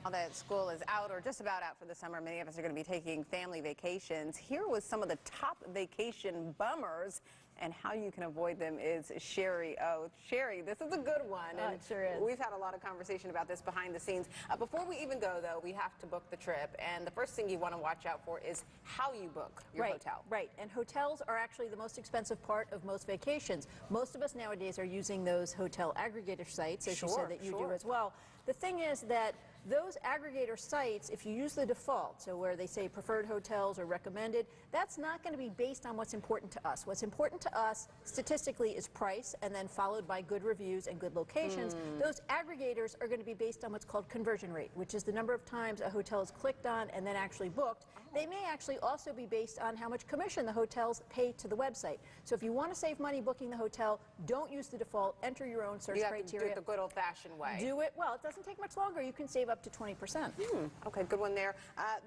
Now that school is out or just about out for the summer, many of us are going to be taking family vacations. Here was some of the top vacation bummers, and how you can avoid them is Shari. Oh, Shari, this is a good one. And it sure is. We've had a lot of conversation about this behind the scenes. Before we even go, though, we have to book the trip, and the first thing you want to watch out for is how you book your hotel. Right, and hotels are actually the most expensive part of most vacations. Most of us nowadays are using those hotel aggregator sites, as you said that you do as well. The thing is that those aggregator sites, if you use the default, so where they say preferred hotels or recommended, that's not going to be based on what's important to us. What's important to us statistically is price, and then followed by good reviews and good locations. Those aggregators are going to be based on what's called conversion rate, which is the number of times a hotel is clicked on and then actually booked. They may actually also be based on how much commission the hotels pay to the website. So if you want to save money booking the hotel, don't use the default, enter your own search criteria. You have to do it the good old-fashioned way. Do it, well, it doesn't take much longer. You can save up to 20%. Okay, good one there.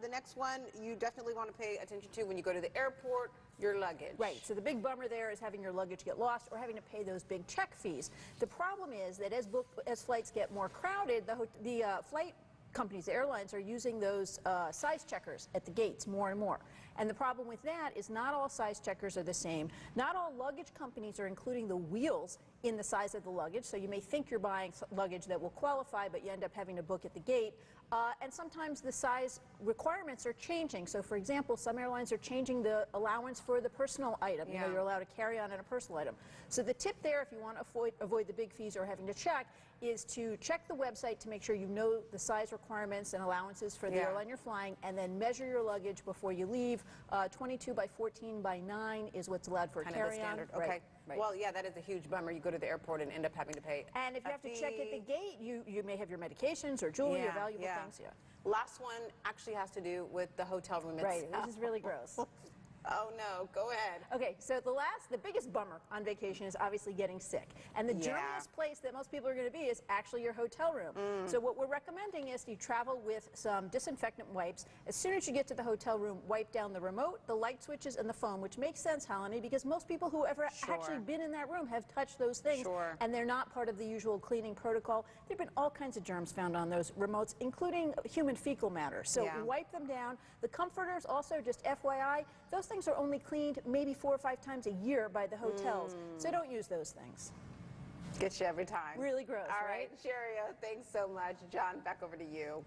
The next one you definitely want to pay attention to when you go to the airport, your luggage. Right, so the big bummer there is having your luggage get lost or having to pay those big check fees. The problem is that as flights get more crowded, the flight companies, the airlines, are using those size checkers at the gates more and more. And the problem with that is not all size checkers are the same. Not all luggage companies are including the wheels in the size of the luggage, so you may think you're buying luggage that will qualify, but you end up having to book at the gate. And sometimes the size requirements are changing. So, for example, some airlines are changing the allowance for the personal item. You know, you're allowed to carry on in a personal item. So the tip there, if you want to avoid the big fees or having to check, is to check the website to make sure you know the size requirements and allowances for the airline you're flying, and then measure your luggage before you leave. 22 by 14 by 9 is what's allowed for kind carry-on. of the standard. Okay. Right. Well, yeah, that is a huge bummer. You go to the airport and end up having to pay And if you have to check at the gate, you may have your medications or jewelry or valuable things. Last one actually has to do with the hotel room itself. Right, this is really gross. Oh no, go ahead. Okay, so the biggest bummer on vacation is obviously getting sick. And the germiest place that most people are going to be is actually your hotel room. So what we're recommending is you travel with some disinfectant wipes. As soon as you get to the hotel room, wipe down the remote, the light switches, and the phone, which makes sense, Holly, because most people who have ever actually been in that room have touched those things, and they're not part of the usual cleaning protocol. There have been all kinds of germs found on those remotes, including human fecal matter. So wipe them down. The comforters also, just FYI, those things are only cleaned maybe 4 or 5 times a year by the hotels, so don't use those things. Gets you every time. Really gross, All right, Shari, thanks so much. John, back over to you.